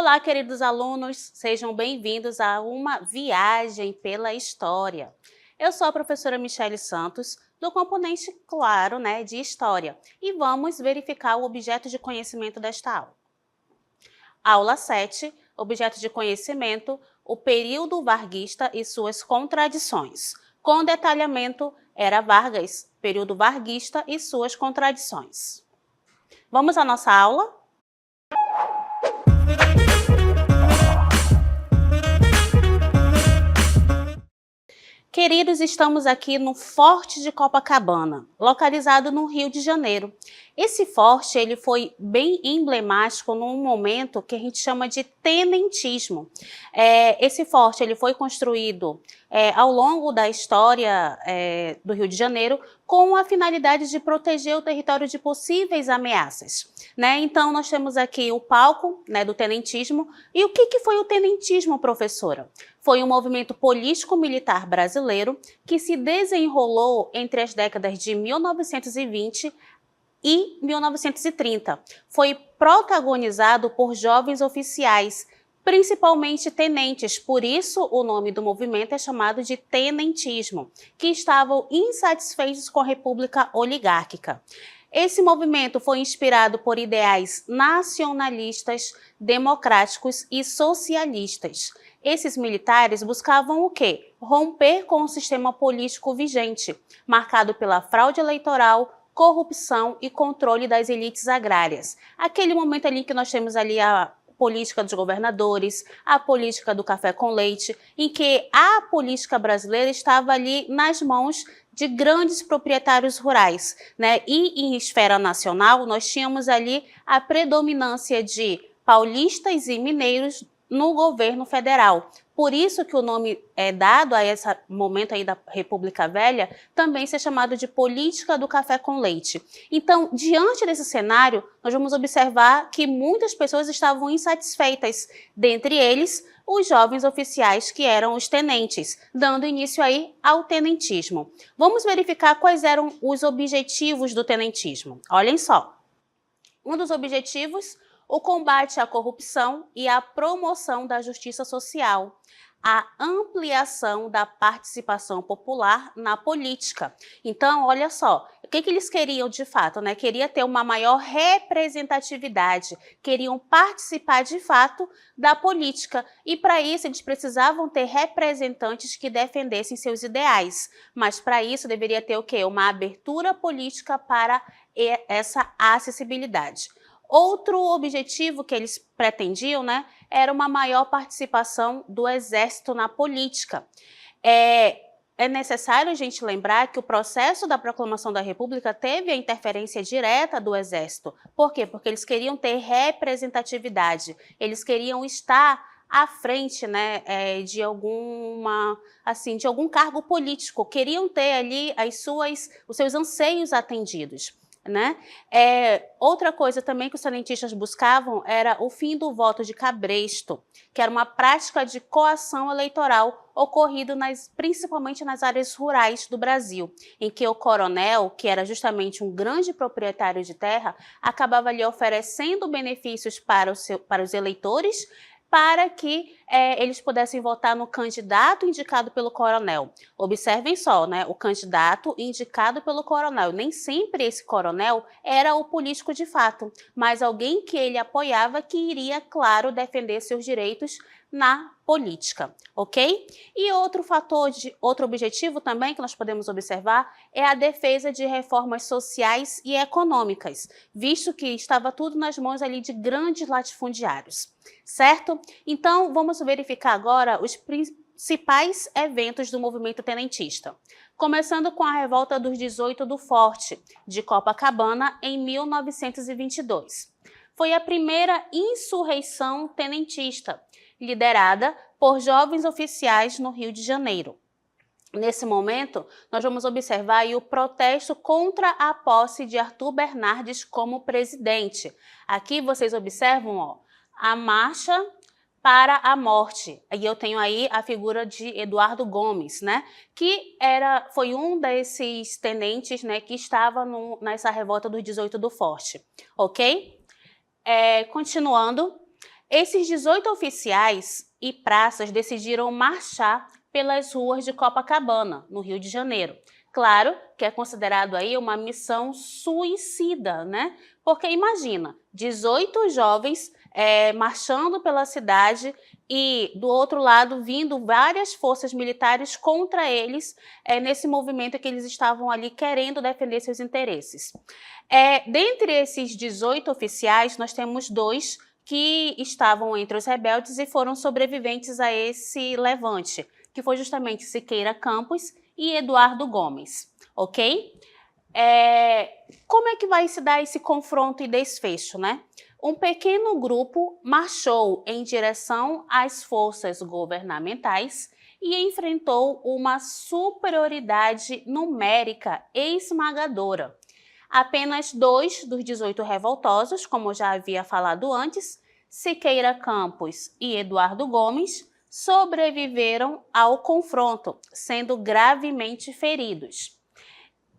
Olá, queridos alunos, sejam bem-vindos a uma viagem pela história. Eu sou a professora Michele Santos, do componente, claro, de História, e vamos verificar o objeto de conhecimento desta aula. Aula 7, objeto de conhecimento, o período varguista e suas contradições. Com detalhamento, era Vargas, período varguista e suas contradições. Vamos à nossa aula? Queridos, estamos aqui no Forte de Copacabana, localizado no Rio de Janeiro. Esse forte ele foi bem emblemático num momento que a gente chama de tenentismo. Esse forte ele foi construído ao longo da história do Rio de Janeiro com a finalidade de proteger o território de possíveis ameaças. Então, nós temos aqui o palco do tenentismo. E o que foi o tenentismo, professora? Foi um movimento político-militar brasileiro que se desenrolou entre as décadas de 1920 e 1930. Foi protagonizado por jovens oficiais, principalmente tenentes, por isso o nome do movimento é chamado de tenentismo, que estavam insatisfeitos com a República Oligárquica. Esse movimento foi inspirado por ideais nacionalistas, democráticos e socialistas. Esses militares buscavam o quê? Romper com o sistema político vigente, marcado pela fraude eleitoral, corrupção e controle das elites agrárias. Aquele momento ali que nós temos ali a política dos governadores, a política do café com leite, em que a política brasileira estava ali nas mãos de grandes proprietários rurais, E em esfera nacional, nós tínhamos ali a predominância de paulistas e mineiros no governo federal. Por isso que o nome é dado a esse momento aí da República Velha também ser chamado de política do café com leite. Então, diante desse cenário, nós vamos observar que muitas pessoas estavam insatisfeitas, dentre eles os jovens oficiais que eram os tenentes, dando início aí ao tenentismo. Vamos verificar quais eram os objetivos do tenentismo. Olhem só. Um dos objetivos, o combate à corrupção e a promoção da justiça social, a ampliação da participação popular na política. Então, olha só, o que eles queriam de fato? Queria ter uma maior representatividade, queriam participar de fato da política e para isso eles precisavam ter representantes que defendessem seus ideais, mas para isso deveria ter o quê? Uma abertura política para essa acessibilidade. Outro objetivo que eles pretendiam, era uma maior participação do exército na política. É necessário a gente lembrar que o processo da proclamação da República teve a interferência direta do exército. Por quê? Porque eles queriam ter representatividade, eles queriam estar à frente de algum cargo político, queriam ter ali os seus anseios atendidos. Outra coisa também que os tenentistas buscavam era o fim do voto de cabresto, que era uma prática de coação eleitoral ocorrido principalmente nas áreas rurais do Brasil, em que o coronel, que era justamente um grande proprietário de terra, acabava ali oferecendo benefícios para os eleitores, para que eles pudessem votar no candidato indicado pelo coronel. Observem só, o candidato indicado pelo coronel. Nem sempre esse coronel era o político de fato, mas alguém que ele apoiava que iria, claro, defender seus direitos na política, ok? E outro objetivo também que nós podemos observar é a defesa de reformas sociais e econômicas, visto que estava tudo nas mãos ali de grandes latifundiários, certo? Então, vamos verificar agora os principais eventos do movimento tenentista. Começando com a revolta dos 18 do Forte de Copacabana em 1922. Foi a primeira insurreição tenentista, liderada por jovens oficiais no Rio de Janeiro. Nesse momento, nós vamos observar aí o protesto contra a posse de Arthur Bernardes como presidente. Aqui vocês observam a marcha para a morte. E eu tenho aí a figura de Eduardo Gomes, que foi um desses tenentes que estava nessa revolta dos 18 do Forte, ok? Continuando, Esses 18 oficiais e praças decidiram marchar pelas ruas de Copacabana, no Rio de Janeiro. Claro que é considerado aí uma missão suicida, né? Porque imagina, 18 jovens marchando pela cidade e do outro lado vindo várias forças militares contra eles nesse movimento que eles estavam ali querendo defender seus interesses. Dentre esses 18 oficiais, nós temos 2 que estavam entre os rebeldes e foram sobreviventes a esse levante, que foi justamente Siqueira Campos e Eduardo Gomes, ok? Como é que vai se dar esse confronto e desfecho, né? Um pequeno grupo marchou em direção às forças governamentais e enfrentou uma superioridade numérica esmagadora. Apenas 2 dos 18 revoltosos, como eu já havia falado antes, Siqueira Campos e Eduardo Gomes, sobreviveram ao confronto, sendo gravemente feridos.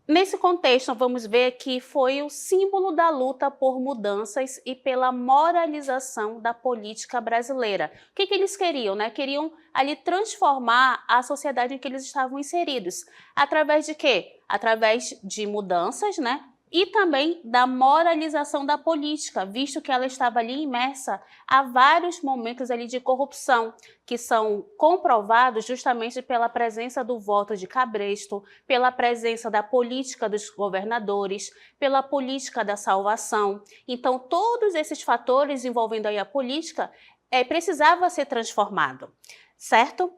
Nesse contexto, vamos ver que foi o símbolo da luta por mudanças e pela moralização da política brasileira. O que eles queriam, né? Queriam ali transformar a sociedade em que eles estavam inseridos. Através de quê? Através de mudanças, né? E também da moralização da política, visto que ela estava ali imersa a vários momentos ali de corrupção, que são comprovados justamente pela presença do voto de cabresto, pela presença da política dos governadores, pela política da salvação. Então, todos esses fatores envolvendo aí a política precisava ser transformado, certo?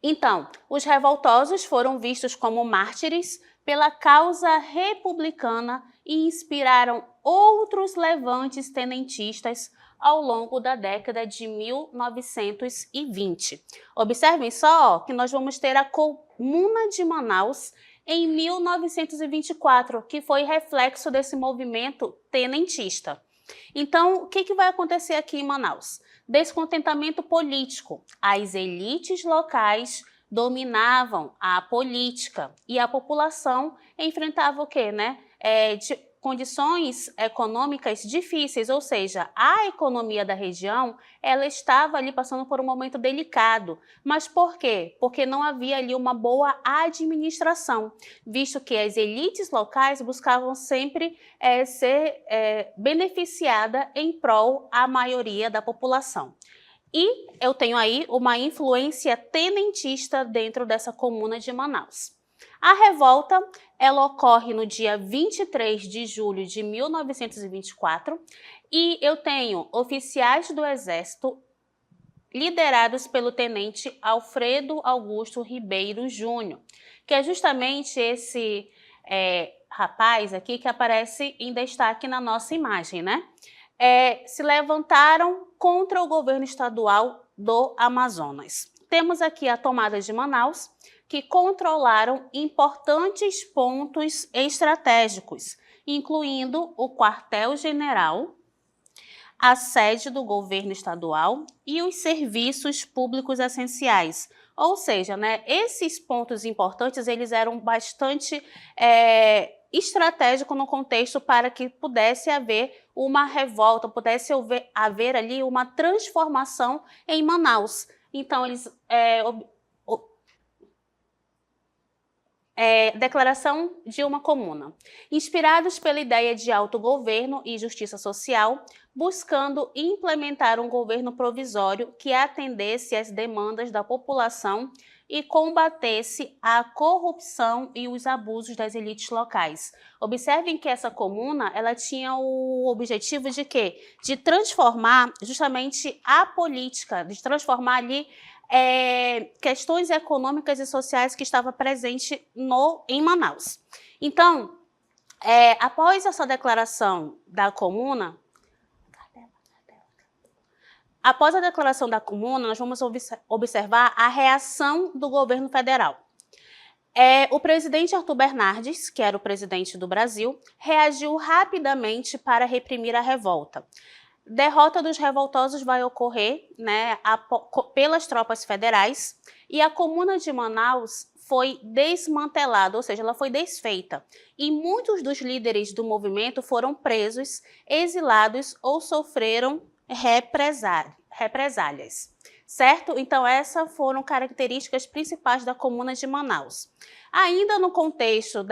Então, os revoltosos foram vistos como mártires pela causa republicana e inspiraram outros levantes tenentistas ao longo da década de 1920. Observem só que nós vamos ter a Comuna de Manaus em 1924, que foi reflexo desse movimento tenentista. Então, o que vai acontecer aqui em Manaus? Descontentamento político. As elites locais dominavam a política e a população enfrentava o quê, né? Condições econômicas difíceis, ou seja, a economia da região ela estava ali passando por um momento delicado. Mas por quê? Porque não havia ali uma boa administração, visto que as elites locais buscavam sempre ser beneficiada em prol à maioria da população. E eu tenho aí uma influência tenentista dentro dessa comuna de Manaus. A revolta, ela ocorre no dia 23 de julho de 1924 e eu tenho oficiais do Exército liderados pelo tenente Alfredo Augusto Ribeiro Júnior, que é justamente esse rapaz aqui que aparece em destaque na nossa imagem, né? Se levantaram contra o governo estadual do Amazonas. Temos aqui a tomada de Manaus, que controlaram importantes pontos estratégicos, incluindo o quartel-general, a sede do governo estadual e os serviços públicos essenciais. Ou seja, né, esses pontos importantes eles eram bastante estratégicos no contexto para que pudesse haver uma revolta, pudesse haver ali uma transformação em Manaus. Então, eles declaração de uma comuna. Inspirados pela ideia de autogoverno e justiça social, buscando implementar um governo provisório que atendesse às demandas da população e combatesse a corrupção e os abusos das elites locais. Observem que essa comuna, ela tinha o objetivo de quê? De transformar justamente a política, de transformar ali questões econômicas e sociais que estava presente em Manaus. Então, após essa declaração da comuna, nós vamos observar a reação do governo federal. O presidente Arthur Bernardes, que era o presidente do Brasil, reagiu rapidamente para reprimir a revolta. Derrota dos revoltosos vai ocorrer, né, pelas tropas federais e a Comuna de Manaus foi desmantelada, ou seja, ela foi desfeita. E muitos dos líderes do movimento foram presos, exilados ou sofreram represálias. Certo? Então, essas foram características principais da Comuna de Manaus. Ainda no contexto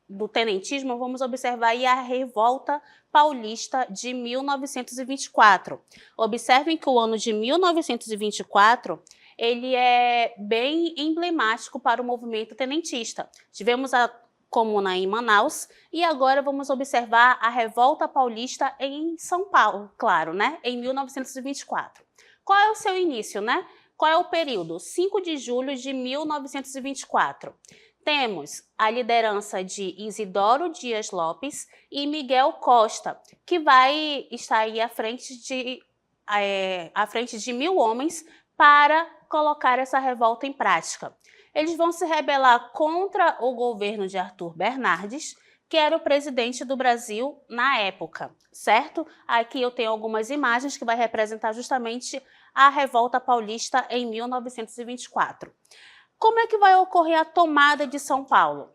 do tenentismo, vamos observar aí a Revolta Paulista de 1924. Observem que o ano de 1924 ele é bem emblemático para o movimento tenentista. Tivemos a Comuna em Manaus e agora vamos observar a Revolta Paulista em São Paulo, claro, né? Em 1924. Qual é o seu início, né? Qual é o período? 5 de julho de 1924. Temos a liderança de Isidoro Dias Lopes e Miguel Costa, que vai estar aí à frente de 1.000 homens para colocar essa revolta em prática. Eles vão se rebelar contra o governo de Arthur Bernardes, que era o presidente do Brasil na época, certo? Aqui eu tenho algumas imagens que vai representar justamente a Revolta Paulista em 1924. Como é que vai ocorrer a tomada de São Paulo?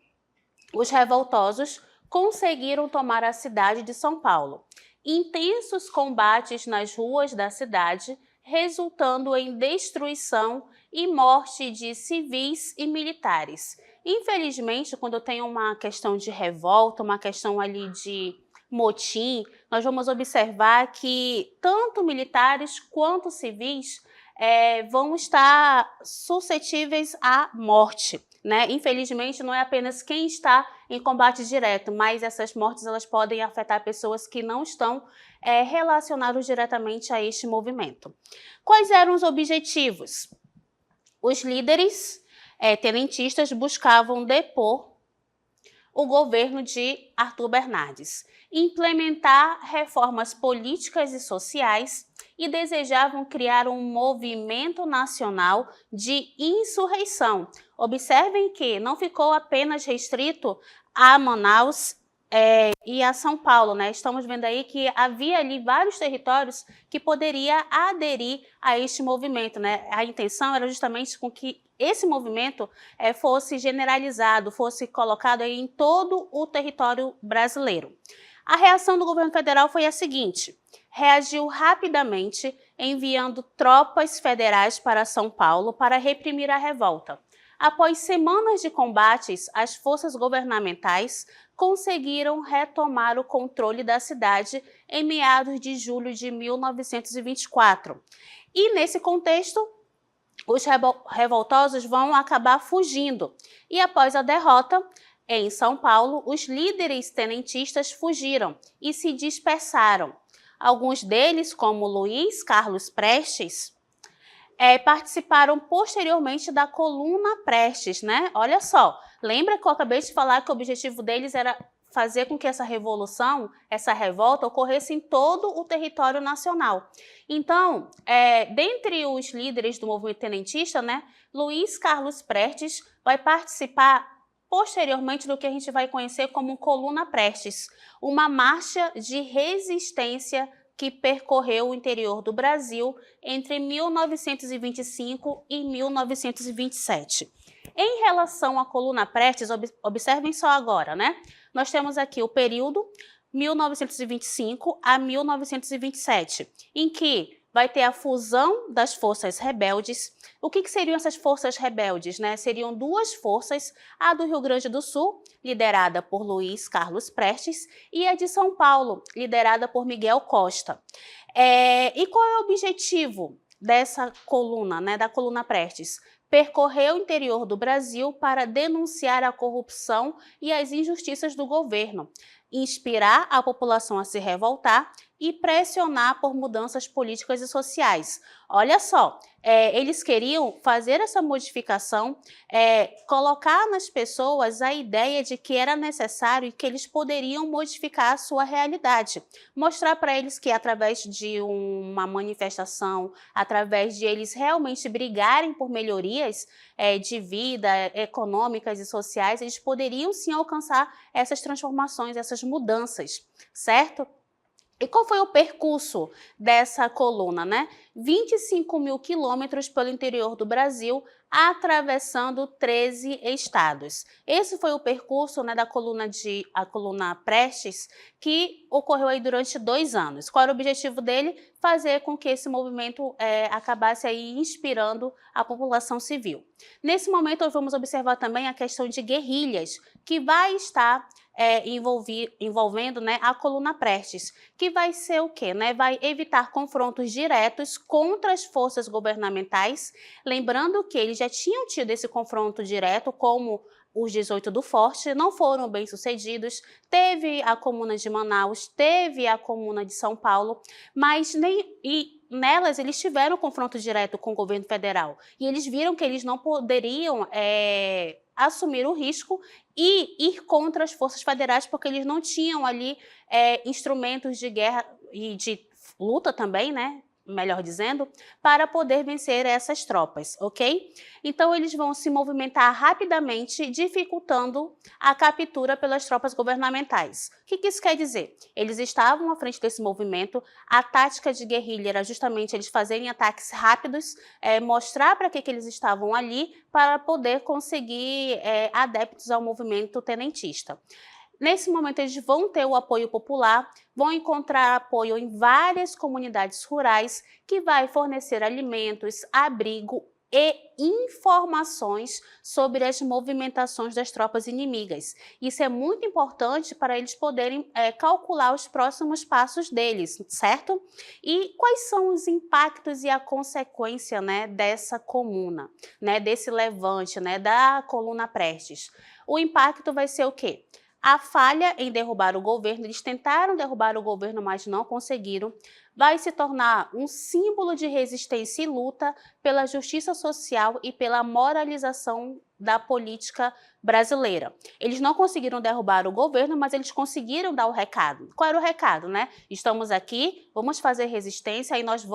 Os revoltosos conseguiram tomar a cidade de São Paulo. Intensos combates nas ruas da cidade, resultando em destruição e morte de civis e militares. Infelizmente, quando tem uma questão de revolta, uma questão ali de motim, nós vamos observar que tanto militares quanto civis vão estar suscetíveis à morte. Né? Infelizmente, não é apenas quem está em combate direto, mas essas mortes elas podem afetar pessoas que não estão relacionadas diretamente a este movimento. Quais eram os objetivos? Os líderes tenentistas buscavam depor o governo de Arthur Bernardes, implementar reformas políticas e sociais e desejavam criar um movimento nacional de insurreição. Observem que não ficou apenas restrito a Manaus e a São Paulo, né? Estamos vendo aí que havia ali vários territórios que poderia aderir a este movimento, né? A intenção era justamente com que esse movimento fosse generalizado, fosse colocado aí em todo o território brasileiro. A reação do governo federal foi a seguinte: reagiu rapidamente, enviando tropas federais para São Paulo para reprimir a revolta. Após semanas de combates, as forças governamentais conseguiram retomar o controle da cidade em meados de julho de 1924. E nesse contexto, os revoltosos vão acabar fugindo. E após a derrota em São Paulo, os líderes tenentistas fugiram e se dispersaram. Alguns deles, como Luiz Carlos Prestes, participaram posteriormente da Coluna Prestes, né? Olha só, lembra que eu acabei de falar que o objetivo deles era fazer com que essa revolução, essa revolta, ocorresse em todo o território nacional. Então, dentre os líderes do movimento tenentista, né, Luiz Carlos Prestes vai participar posteriormente do que a gente vai conhecer como Coluna Prestes, uma marcha de resistência que percorreu o interior do Brasil entre 1925 e 1927. Em relação à Coluna Prestes, observem só agora, né? Nós temos aqui o período 1925 a 1927, em que vai ter a fusão das forças rebeldes. O que seriam essas forças rebeldes, né? Seriam duas forças, a do Rio Grande do Sul, liderada por Luiz Carlos Prestes, e a de São Paulo, liderada por Miguel Costa. E qual é o objetivo dessa coluna, né, da Coluna Prestes? Percorrer o interior do Brasil para denunciar a corrupção e as injustiças do governo, inspirar a população a se revoltar e pressionar por mudanças políticas e sociais. Olha só, eles queriam fazer essa modificação, colocar nas pessoas a ideia de que era necessário e que eles poderiam modificar a sua realidade. Mostrar para eles que através de uma manifestação, através de eles realmente brigarem por melhorias de vida, econômicas e sociais, eles poderiam sim alcançar essas transformações, essas mudanças, certo? E qual foi o percurso dessa coluna, né? 25.000 quilômetros pelo interior do Brasil atravessando 13 estados. Esse foi o percurso, né, da coluna Prestes, que ocorreu aí durante 2 anos. Qual era o objetivo dele? Fazer com que esse movimento acabasse aí inspirando a população civil. Nesse momento, nós vamos observar também a questão de guerrilhas, que vai estar envolvendo, né, a coluna Prestes, que vai ser o quê? Né? Vai evitar confrontos diretos contra as forças governamentais, lembrando que eles já tinham tido esse confronto direto, como os 18 do Forte, não foram bem sucedidos, teve a comuna de Manaus, teve a comuna de São Paulo, mas nelas eles tiveram confronto direto com o governo federal, e eles viram que eles não poderiam assumir o risco e ir contra as forças federais, porque eles não tinham ali instrumentos de guerra e de luta também, né? Melhor dizendo, para poder vencer essas tropas, ok? Então, eles vão se movimentar rapidamente, dificultando a captura pelas tropas governamentais. O que isso quer dizer? Eles estavam à frente desse movimento, a tática de guerrilha era justamente eles fazerem ataques rápidos, mostrar para que eles estavam ali, para poder conseguir adeptos ao movimento tenentista. Nesse momento, eles vão ter o apoio popular, vão encontrar apoio em várias comunidades rurais, que vai fornecer alimentos, abrigo e informações sobre as movimentações das tropas inimigas. Isso é muito importante para eles poderem calcular os próximos passos deles, certo? E quais são os impactos e a consequência, né, dessa comuna, né, desse levante, né, da coluna Prestes? O impacto vai ser o quê? A falha em derrubar o governo, eles tentaram derrubar o governo, mas não conseguiram, vai se tornar um símbolo de resistência e luta pela justiça social e pela moralização da política brasileira. Eles não conseguiram derrubar o governo, mas eles conseguiram dar o recado. Qual era o recado, né? Estamos aqui, vamos fazer resistência e nós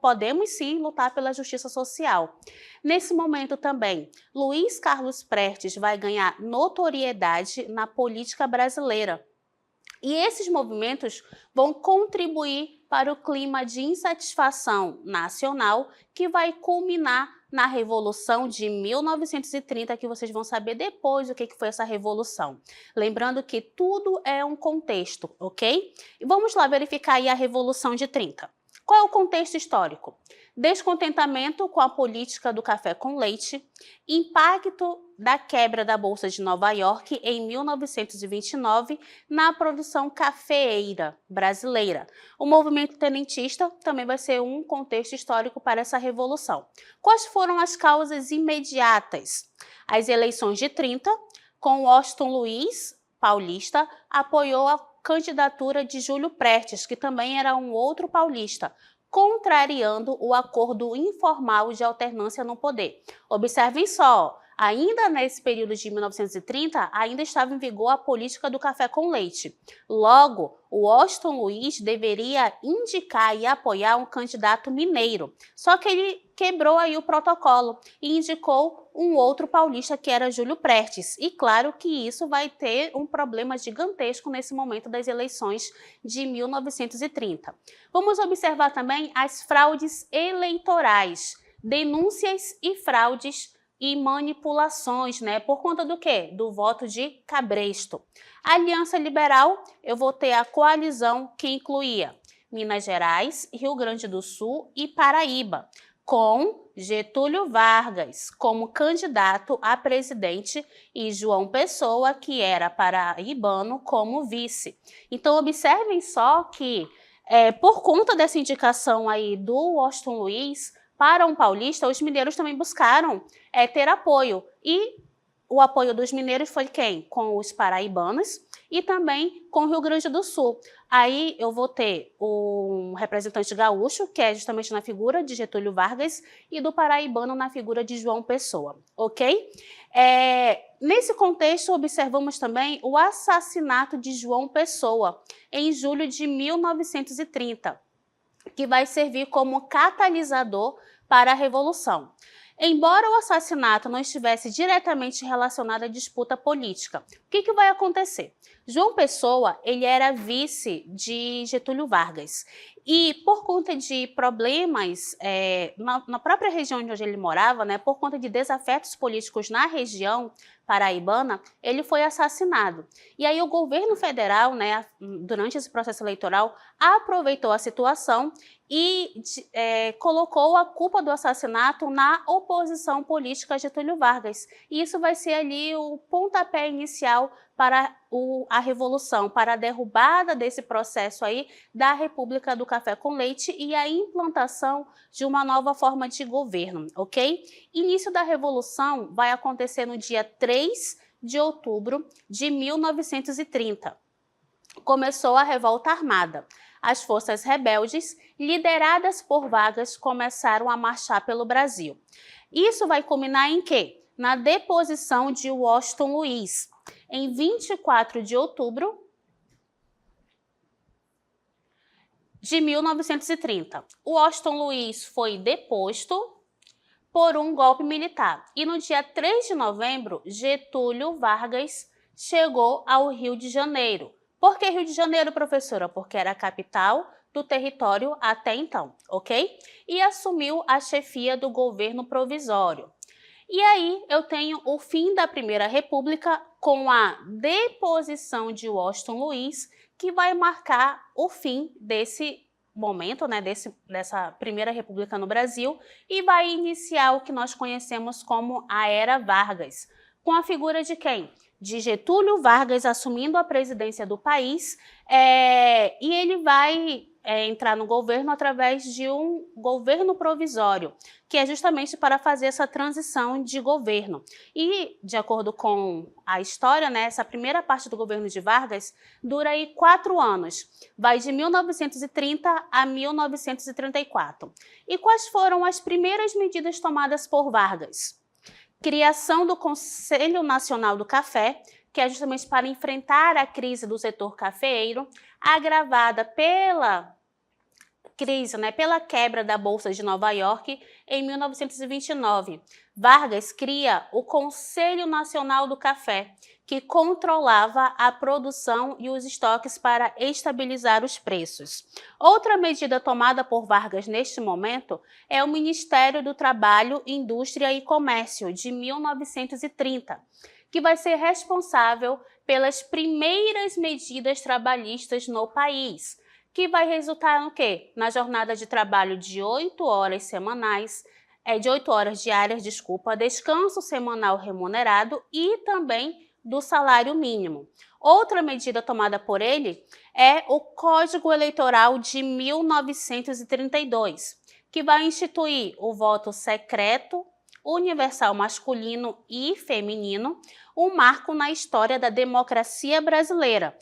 podemos sim lutar pela justiça social. Nesse momento também, Luiz Carlos Prestes vai ganhar notoriedade na política brasileira. E esses movimentos vão contribuir para o clima de insatisfação nacional que vai culminar na Revolução de 1930, que vocês vão saber depois o que foi essa revolução. Lembrando que tudo é um contexto, ok? E vamos lá verificar aí a Revolução de 30. Qual é o contexto histórico? Descontentamento com a política do café com leite, impacto da quebra da Bolsa de Nova York em 1929 na produção cafeeira brasileira. O movimento tenentista também vai ser um contexto histórico para essa revolução. Quais foram as causas imediatas? As eleições de 30, com Washington Luiz, paulista, apoiou a candidatura de Júlio Prestes, que também era um outro paulista, contrariando o acordo informal de alternância no poder. Observem só, ainda nesse período de 1930, ainda estava em vigor a política do café com leite. Logo, o Washington Luiz deveria indicar e apoiar um candidato mineiro. Só que ele quebrou aí o protocolo e indicou um outro paulista, que era Júlio Prestes. E claro que isso vai ter um problema gigantesco nesse momento das eleições de 1930. Vamos observar também as fraudes eleitorais, denúncias e fraudes e manipulações, né? Por conta do quê? Do voto de cabresto. A Aliança Liberal, eu vou ter a coalizão que incluía Minas Gerais, Rio Grande do Sul e Paraíba, com Getúlio Vargas como candidato a presidente e João Pessoa, que era paraibano, como vice. Então, observem só que, por conta dessa indicação aí do Washington Luiz, para um paulista, os mineiros também buscaram ter apoio. E o apoio dos mineiros foi quem? Com os paraibanos e também com o Rio Grande do Sul. Aí eu vou ter um representante gaúcho, que é justamente na figura de Getúlio Vargas, e do paraibano na figura de João Pessoa, ok? Nesse contexto, observamos também o assassinato de João Pessoa, em julho de 1930, que vai servir como catalisador para a Revolução. Embora o assassinato não estivesse diretamente relacionado à disputa política, o que vai acontecer? João Pessoa, ele era vice de Getúlio Vargas. E por conta de problemas na própria região onde ele morava, né, por conta de desafetos políticos na região paraibana, ele foi assassinado. E aí o governo federal, né, durante esse processo eleitoral, aproveitou a situação e colocou a culpa do assassinato na oposição política a Getúlio Vargas. E isso vai ser ali o pontapé inicial para a revolução, para a derrubada desse processo aí da República do Café com Leite e a implantação de uma nova forma de governo, ok? Início da revolução vai acontecer no dia 3 de outubro de 1930. Começou a revolta armada. As forças rebeldes, lideradas por Vargas, começaram a marchar pelo Brasil. Isso vai culminar em quê? Na deposição de Washington Luiz, em 24 de outubro de 1930. Washington Luiz foi deposto por um golpe militar. E no dia 3 de novembro, Getúlio Vargas chegou ao Rio de Janeiro. Por que Rio de Janeiro, professora? Porque era a capital do território até então, ok? E assumiu a chefia do governo provisório. E aí eu tenho o fim da Primeira República com a deposição de Washington Luiz, que vai marcar o fim desse momento, né, dessa Primeira República no Brasil, e vai iniciar o que nós conhecemos como a Era Vargas, com a figura de quem? De Getúlio Vargas assumindo a presidência do país, e ele vai entrar no governo através de um governo provisório, que é justamente para fazer essa transição de governo. E, de acordo com a história, né, essa primeira parte do governo de Vargas dura aí 4 anos, vai de 1930 a 1934. E quais foram as primeiras medidas tomadas por Vargas? Criação do Conselho Nacional do Café, que é justamente para enfrentar a crise do setor cafeeiro, agravada pela crise, né, pela quebra da Bolsa de Nova York em 1929. Vargas cria o Conselho Nacional do Café, que controlava a produção e os estoques para estabilizar os preços. Outra medida tomada por Vargas neste momento é o Ministério do Trabalho, Indústria e Comércio, de 1930, que vai ser responsável pelas primeiras medidas trabalhistas no país, que vai resultar no quê? Na jornada de trabalho de 8 horas semanais, de 8 horas diárias, descanso semanal remunerado e também do salário mínimo. Outra medida tomada por ele é o Código Eleitoral de 1932, que vai instituir o voto secreto, universal masculino e feminino, um marco na história da democracia brasileira.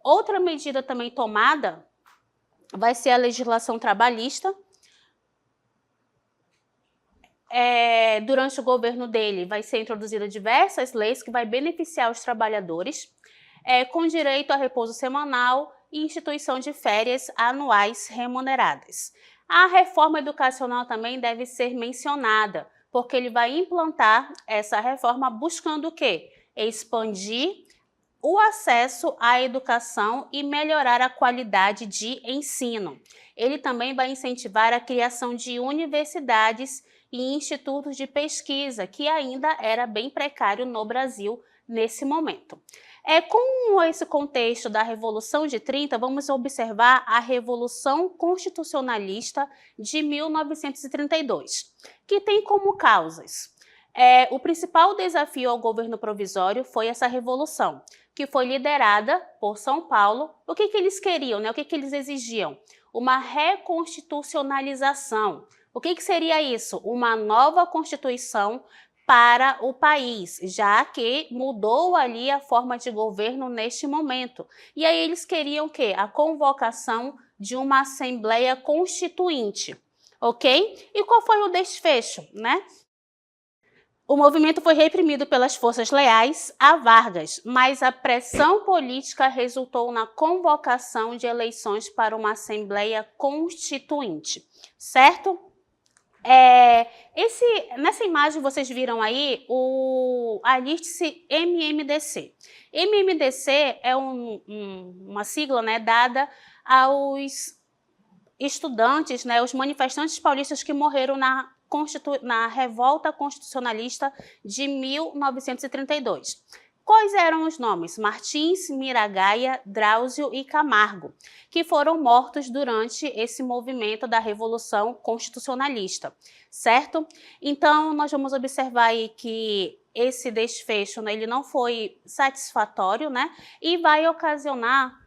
Outra medida também tomada vai ser a legislação trabalhista. Durante o governo dele vai ser introduzida diversas leis que vai beneficiar os trabalhadores, com direito a repouso semanal e instituição de férias anuais remuneradas. A reforma educacional também deve ser mencionada, porque ele vai implantar essa reforma buscando o quê? Expandir o acesso à educação e melhorar a qualidade de ensino. Ele também vai incentivar a criação de universidades e institutos de pesquisa, que ainda era bem precário no Brasil nesse momento. Com esse contexto da Revolução de 30, vamos observar a Revolução Constitucionalista de 1932, que tem como causas. O principal desafio ao governo provisório foi essa revolução, que foi liderada por São Paulo. O que eles queriam, né? O que eles exigiam? Uma reconstitucionalização. O que seria isso? Uma nova Constituição para o país, já que mudou ali a forma de governo neste momento. E aí eles queriam o quê? A convocação de uma Assembleia Constituinte, ok? E qual foi o desfecho, né? O movimento foi reprimido pelas forças leais a Vargas, mas a pressão política resultou na convocação de eleições para uma Assembleia Constituinte, certo? Nessa imagem vocês viram aí a índice MMDC. MMDC é uma sigla, né, dada aos estudantes, né, os manifestantes paulistas que morreram na Revolta Constitucionalista de 1932. Quais eram os nomes? Martins, Miragaia, Drauzio e Camargo, que foram mortos durante esse movimento da Revolução Constitucionalista, certo? Então, nós vamos observar aí que esse desfecho, né, ele não foi satisfatório, né, e vai ocasionar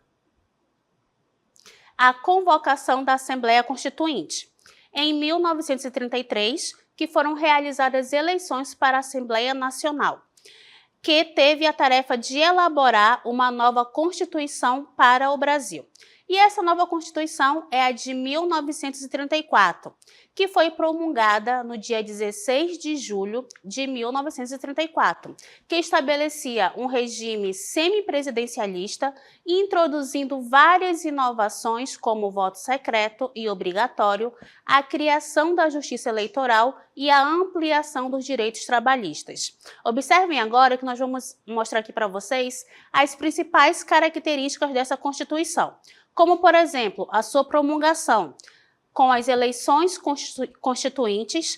a convocação da Assembleia Constituinte. Em 1933, que foram realizadas eleições para a Assembleia Nacional, que teve a tarefa de elaborar uma nova Constituição para o Brasil. E essa nova Constituição é a de 1934, que foi promulgada no dia 16 de julho de 1934, que estabelecia um regime semipresidencialista, introduzindo várias inovações como o voto secreto e obrigatório, a criação da justiça eleitoral e a ampliação dos direitos trabalhistas. Observem agora que nós vamos mostrar aqui para vocês as principais características dessa Constituição, como, por exemplo, a sua promulgação com as eleições constituintes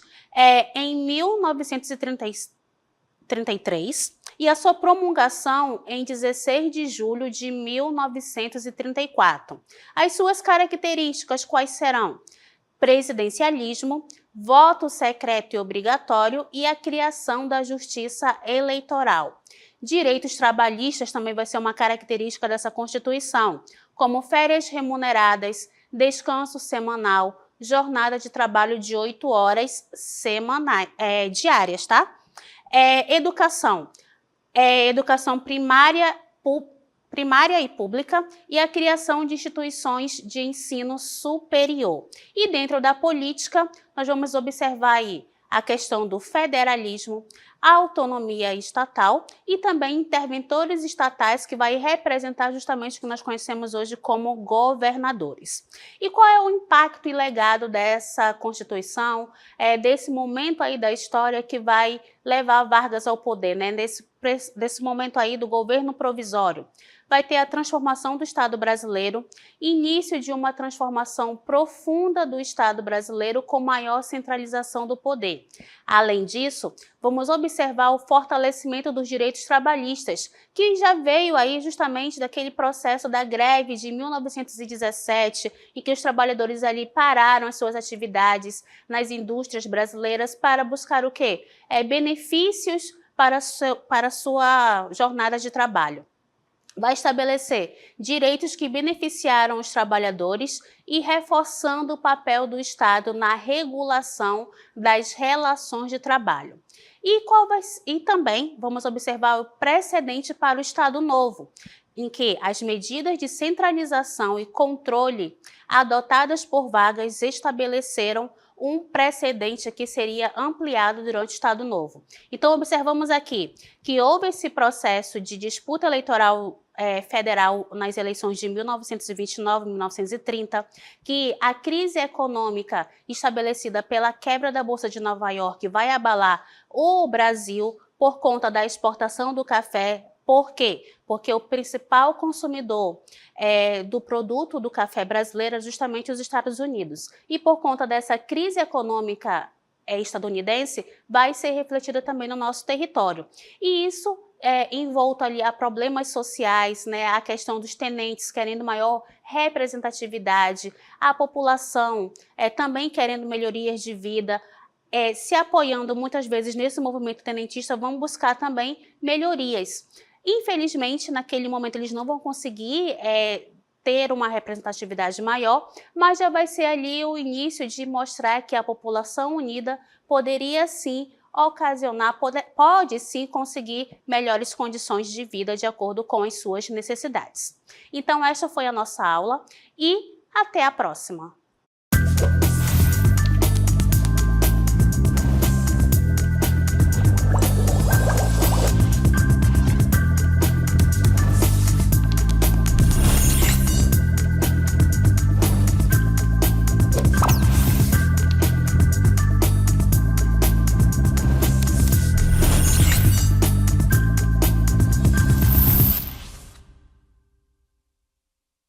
em 1933 e a sua promulgação em 16 de julho de 1934. As suas características quais serão? Presidencialismo, voto secreto e obrigatório e a criação da justiça eleitoral. Direitos trabalhistas também vai ser uma característica dessa Constituição, como férias remuneradas, descanso semanal, jornada de trabalho de 8 horas diárias, tá? Educação. Educação primária e pública e a criação de instituições de ensino superior. E dentro da política, nós vamos observar aí a questão do federalismo, a autonomia estatal e também interventores estatais que vai representar justamente o que nós conhecemos hoje como governadores. E qual é o impacto e legado dessa Constituição, desse momento aí da história que vai levar Vargas ao poder, né? Desse momento aí do governo provisório? Vai ter a transformação do Estado brasileiro, início de uma transformação profunda do Estado brasileiro com maior centralização do poder. Além disso, vamos observar o fortalecimento dos direitos trabalhistas, que já veio aí justamente daquele processo da greve de 1917, em que os trabalhadores ali pararam as suas atividades nas indústrias brasileiras para buscar o quê? Benefícios para a sua jornada de trabalho. Vai estabelecer direitos que beneficiaram os trabalhadores e reforçando o papel do Estado na regulação das relações de trabalho. E também vamos observar o precedente para o Estado Novo, em que as medidas de centralização e controle adotadas por Vargas estabeleceram um precedente que seria ampliado durante o Estado Novo. Então, observamos aqui que houve esse processo de disputa eleitoral federal nas eleições de 1929 e 1930, que a crise econômica estabelecida pela quebra da Bolsa de Nova York vai abalar o Brasil por conta da exportação do café. Por quê? Porque o principal consumidor do produto do café brasileiro é justamente os Estados Unidos. E por conta dessa crise econômica estadunidense, vai ser refletida também no nosso território. E isso envolto ali a problemas sociais, né, a questão dos tenentes querendo maior representatividade, a população também querendo melhorias de vida, se apoiando muitas vezes nesse movimento tenentista, vão buscar também melhorias. Infelizmente, naquele momento eles não vão conseguir ter uma representatividade maior, mas já vai ser ali o início de mostrar que a população unida poderia sim ocasionar, pode sim conseguir melhores condições de vida de acordo com as suas necessidades. Então, esta foi a nossa aula e até a próxima!